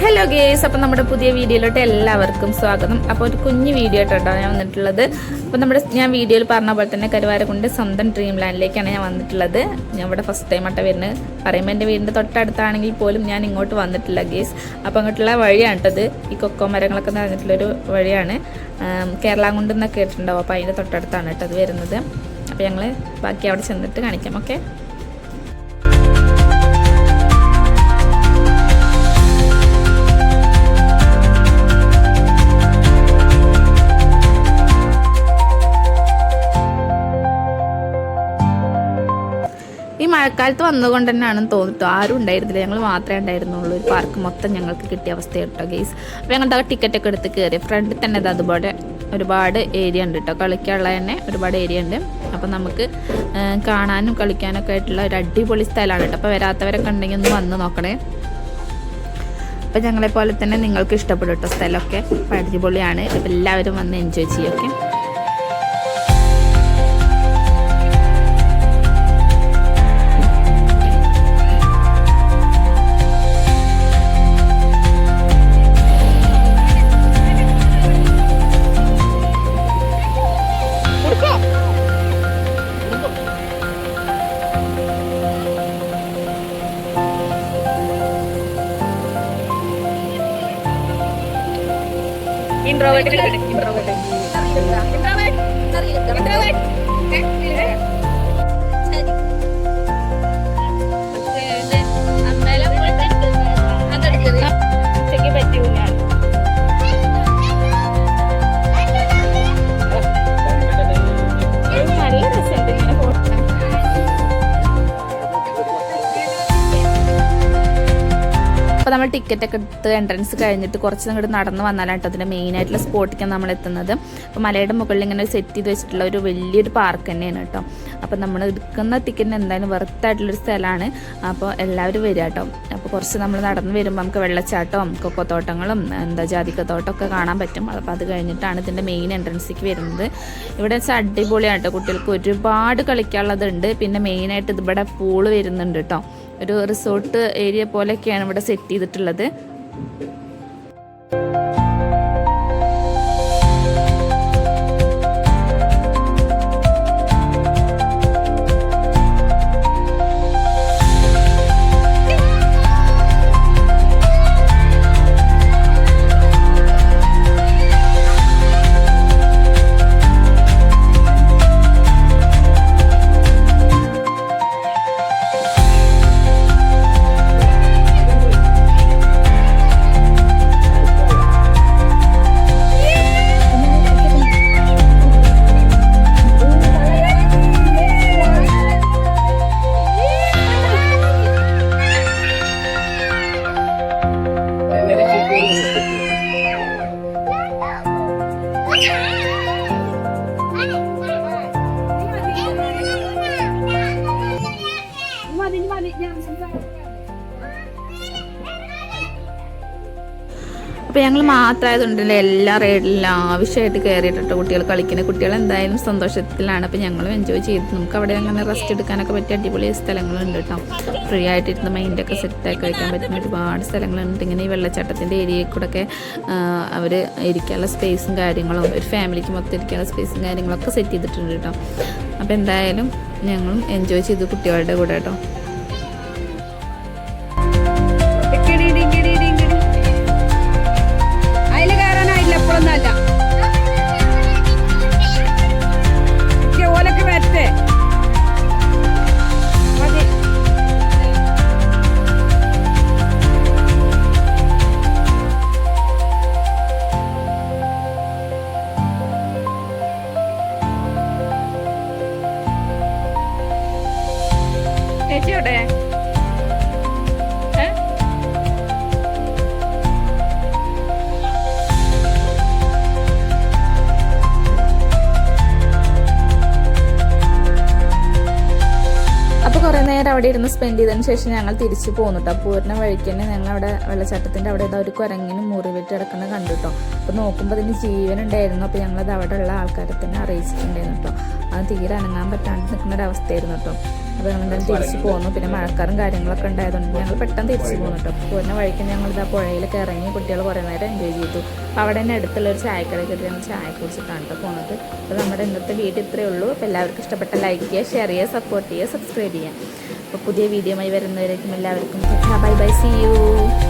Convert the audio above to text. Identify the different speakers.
Speaker 1: Hello guys, അപ്പം നമ്മുടെ പുതിയ വീഡിയോയിലോട്ട് എല്ലാവർക്കും സ്വാഗതം. അപ്പോൾ ഒരു കുഞ്ഞു വീഡിയോ ആയിട്ടോ ഞാൻ വന്നിട്ടുള്ളത്. അപ്പോൾ ഞാൻ വീഡിയോയിൽ പറഞ്ഞ പോലെ തന്നെ കരുവാരക്കുണ്ട് സ്വന്തം ഡ്രീം ലാൻഡിലേക്കാണ് ഞാൻ വന്നിട്ടുള്ളത്. ഞാൻ ഇവിടെ ഫസ്റ്റ് ടൈം ആയിട്ട് വരുന്നത്. പറയുമ്പോൾ എൻ്റെ വീടിൻ്റെ തൊട്ടടുത്താണെങ്കിൽ പോലും ഞാൻ ഇങ്ങോട്ട് വന്നിട്ടില്ല ഗേസ്. അപ്പോൾ അങ്ങോട്ടുള്ള വഴിയാണ് കേട്ടത്. ഈ കൊക്കോ മരങ്ങളൊക്കെ നിറഞ്ഞിട്ടുള്ളൊരു വഴിയാണ്. കേരളാംകുണ്ട് എന്നൊക്കെ കേട്ടിട്ടുണ്ടാവും. അപ്പോൾ അതിൻ്റെ തൊട്ടടുത്താണ് കേട്ടോ അത് വരുന്നത്. അപ്പോൾ ഞങ്ങൾ ബാക്കി അവിടെ ചെന്നിട്ട് കാണിക്കാം. ഓക്കെ. ഈ മഴക്കാലത്ത് വന്നുകൊണ്ട് തന്നെയാണെന്ന് തോന്നിട്ടോ, ആരും ഉണ്ടായിരുന്നില്ല, ഞങ്ങൾ മാത്രമേ ഉണ്ടായിരുന്നുള്ളൂ. ഒരു പാർക്ക് മൊത്തം ഞങ്ങൾക്ക് കിട്ടിയ അവസ്ഥയായിട്ടോ ഗെയ്സ്. അപ്പോൾ ഞങ്ങളുടെ ടിക്കറ്റൊക്കെ എടുത്ത് കയറി. ഫ്രണ്ടിൽ തന്നെ അതുപോലെ ഒരുപാട് ഏരിയ ഉണ്ട് കേട്ടോ, കളിക്കാനുള്ള തന്നെ ഒരുപാട് ഏരിയ ഉണ്ട്. അപ്പോൾ നമുക്ക് കാണാനും കളിക്കാനൊക്കെ ആയിട്ടുള്ള ഒരു അടിപൊളി സ്ഥലമാണ് കേട്ടോ. അപ്പോൾ വരാത്തവരൊക്കെ ഉണ്ടെങ്കിൽ ഒന്ന് വന്ന് നോക്കണേ. അപ്പോൾ ഞങ്ങളെപ്പോലെ തന്നെ നിങ്ങൾക്ക് ഇഷ്ടപ്പെടും കേട്ടോ സ്ഥലമൊക്കെ. അപ്പോൾ അടിപൊളിയാണ്. അപ്പോൾ എല്ലാവരും വന്ന് എൻജോയ് ചെയ്യൊക്കെ. Introvert. അപ്പോൾ നമ്മൾ ടിക്കറ്റൊക്കെ എടുത്ത് എൻട്രൻസ് കഴിഞ്ഞിട്ട് കുറച്ച് അങ്ങോട്ട് നടന്ന് വന്നാലാണ് കേട്ടോ അതിൻ്റെ മെയിനായിട്ടുള്ള സ്പോട്ടിലേക്കാണ് നമ്മൾ എത്തുന്നത്. അപ്പോൾ മലയുടെ മുകളിൽ ഇങ്ങനെ സെറ്റ് ചെയ്ത് വെച്ചിട്ടുള്ള ഒരു വലിയൊരു പാർക്ക് തന്നെയാണ് കേട്ടോ. അപ്പോൾ നമ്മൾ എടുക്കുന്ന ടിക്കറ്റിന് എന്തായാലും വെറുത്തായിട്ടുള്ളൊരു സ്ഥലമാണ്. അപ്പോൾ എല്ലാവരും വരിക കേട്ടോ. അപ്പോൾ കുറച്ച് നമ്മൾ നടന്ന് വരുമ്പോൾ നമുക്ക് വെള്ളച്ചാട്ടവും കൊക്കോത്തോട്ടങ്ങളും ജാതിക്കത്തോട്ടമൊക്കെ കാണാൻ പറ്റും. അപ്പോൾ അത് കഴിഞ്ഞിട്ടാണ് ഇതിൻ്റെ മെയിൻ എൻട്രൻസിലേക്ക് വരുന്നത്. ഇവിടെ വെച്ചാൽ അടിപൊളിയാണ് കേട്ടോ, കുട്ടികൾക്ക് ഒരുപാട് കളിക്കാനുള്ളതുണ്ട്. പിന്നെ മെയിനായിട്ട് ഇതിവിടെ പൂള് വരുന്നുണ്ട് കേട്ടോ. ഒരു റിസോർട്ട് ഏരിയ പോലെയൊക്കെയാണ് ഇവിടെ സെറ്റ് ചെയ്തിട്ടുള്ളത്. അപ്പോൾ ഞങ്ങൾ മാത്രമായതുകൊണ്ടല്ലേ എല്ലാ റൈഡിലും ആവശ്യമായിട്ട് കയറിയിട്ടോ കുട്ടികൾ കളിക്കുന്നത്. കുട്ടികൾ എന്തായാലും സന്തോഷത്തിലാണ്. അപ്പോൾ ഞങ്ങളും എൻജോയ് ചെയ്ത് നമുക്ക് അവിടെ അങ്ങനെ റെസ്റ്റ് എടുക്കാനൊക്കെ പറ്റിയ അടിപൊളി സ്ഥലങ്ങളുണ്ട് കേട്ടോ. ഫ്രീ ആയിട്ടിരുന്ന് മൈൻഡൊക്കെ സെറ്റാക്കി വയ്ക്കാൻ പറ്റുന്ന ഒരുപാട് സ്ഥലങ്ങളുണ്ട്. ഇങ്ങനെ ഈ വെള്ളച്ചാട്ടത്തിൻ്റെ ഏരിയയിൽ കൂടെ ഒക്കെ അവർ ഇരിക്കാനുള്ള സ്പേസും കാര്യങ്ങളും ഒരു ഫാമിലിക്ക് മൊത്തം ഇരിക്കാനുള്ള സ്പേസും കാര്യങ്ങളൊക്കെ സെറ്റ് ചെയ്തിട്ടുണ്ട് കേട്ടോ. അപ്പോൾ എന്തായാലും ഞങ്ങളും എൻജോയ് ചെയ്തു കുട്ടികളുടെ കൂടെ കേട്ടോ. ചേച്ചിയോടെ നേരം അവിടെ ഇരുന്ന് സ്പെൻഡ് ചെയ്തതിന് ശേഷം ഞങ്ങൾ തിരിച്ച് പോന്നു കേട്ടോ. പൂർണ്ണ വഴിക്ക് തന്നെ ഞങ്ങൾ അവിടെ വെള്ളച്ചാട്ടത്തിൻ്റെ അവിടെ ഒരു കുരങ്ങിന് മുറിവിട്ട് കിടക്കുന്നത് കണ്ടു കേട്ടോ. അപ്പോൾ നോക്കുമ്പോൾ അതിന് ജീവനുണ്ടായിരുന്നു. അപ്പോൾ ഞങ്ങളത് അവിടെ ഉള്ള ആൾക്കാരെ തന്നെ അറിയിച്ചിട്ടുണ്ടായിരുന്നു കേട്ടോ. അത് തീരെ അനങ്ങാൻ പറ്റാണ്ട് നിൽക്കുന്ന ഒരു അവസ്ഥയായിരുന്നു കേട്ടോ. അപ്പോൾ ഞങ്ങൾ എന്തായാലും തിരിച്ച് പോന്നു. പിന്നെ മഴക്കാറും കാര്യങ്ങളൊക്കെ ഉണ്ടായതുകൊണ്ട് ഞങ്ങൾ പെട്ടെന്ന് തിരിച്ച് പോന്നു കേട്ടോ. പൂർണ്ണ വഴിക്ക് ഞങ്ങൾ ഇതാ പുഴയിലൊക്കെ ഇറങ്ങി കുട്ടികൾ കുറേ നേരം എൻജോയ് ചെയ്തു. അപ്പോൾ അവിടെ തന്നെ അടുത്തുള്ള ഒരു ചായക്കടയിൽ കയറി ഞങ്ങൾ ചായ കുടിച്ചിട്ടാണ് കേട്ടോ പോകുന്നത്. അപ്പോൾ നമ്മുടെ ഇന്നത്തെ വീഡിയോ ഇത്രയേ ഉള്ളൂ. അപ്പോൾ എല്ലാവർക്കും ഇഷ്ടപ്പെട്ട ലൈക്ക് ചെയ്യുക, ഷെയർ ചെയ്യുക, സപ്പോർട്ട് ചെയ്യുക, സബ്സ്ക്രൈബ് ചെയ്യുക. അപ്പോൾ പുതിയ വീഡിയോയുമായി വരുന്നവരേക്കും എല്ലാവർക്കും ബൈ ബൈ, സീ യു.